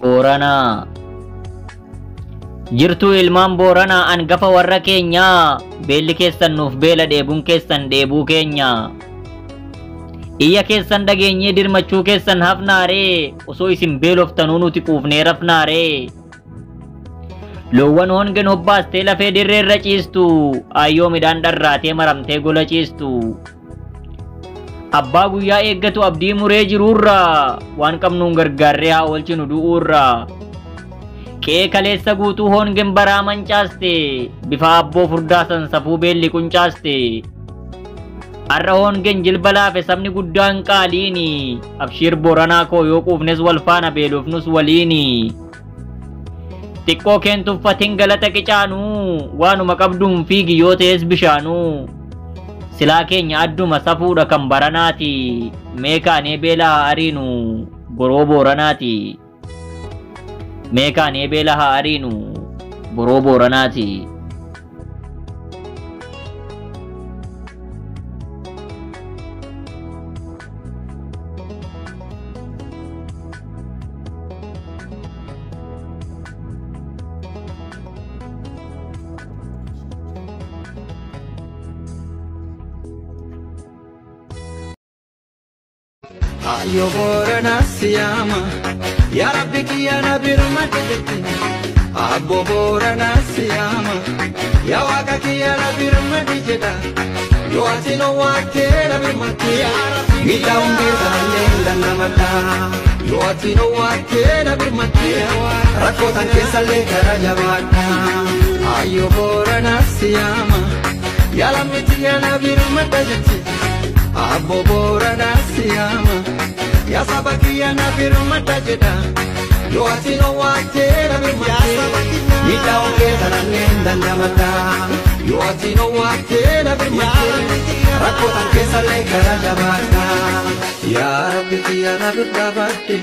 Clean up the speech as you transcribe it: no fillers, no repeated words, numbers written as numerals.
Booranaa. Jirtuu ilmaan Booranaa angafa warra keenyaa, beelli keessan nuuf beela dheebuun keessan dheebuu keenya. Iyya keessan dhageenyee dirmachuu keessan hafnaaree, osoo isin beeloftanuu nuti quufnee rafnaaree. Loowwan hongen hobbaastee lafee dirreerra ciistu, ayyoo midhaan dharraatee maramtee gola ciistu. Abbaa guyyaa eeggatu abdii muree jiruurraa, waan qabnuun gargaarree haa oolchinu du'uurraa. Qe'ee kaleessa guutuu hongen baraa mancaaste, bifa abboo furdaa sansafuu beelli quncaaste. Har'a hongen jilba laafe sabni guddaan qaaliini, abshiir Booranaa koo yoo quufnes wal faana beelofnus waliini. Xiqqoo keen tuffatin galata qicaanuu, waanuma qabduun fiigi yoo ta'es bishaanuu. Silaa keenya adduma safuudha kan baranaati, mee kaanee beela haa ariinu boroo Booranaati. Mee kaanee beela haa ariinu boroo Booranaati. Ayo Boorana siyama, ya Rabbi kiyana birmadete. Abbo Boorana siyama, ya Waaqa kiyana birmadete. Yo atino waakera birmadete, mita ungeza lenda namata. Yo atino waakera birmadete, rakotan keessa lekara jabata. Ayo Boorana siyama, ya Rabbi kiyana birmadete. Abbo Boorana siyama, ya sabakia na birumata jeda. Yo atino wakera birumata, mita ongeza na nenda nyamata. Yo atino wakera birumata, rakotan keessa lekara jabata. Ya Rabbi kiyana birumata,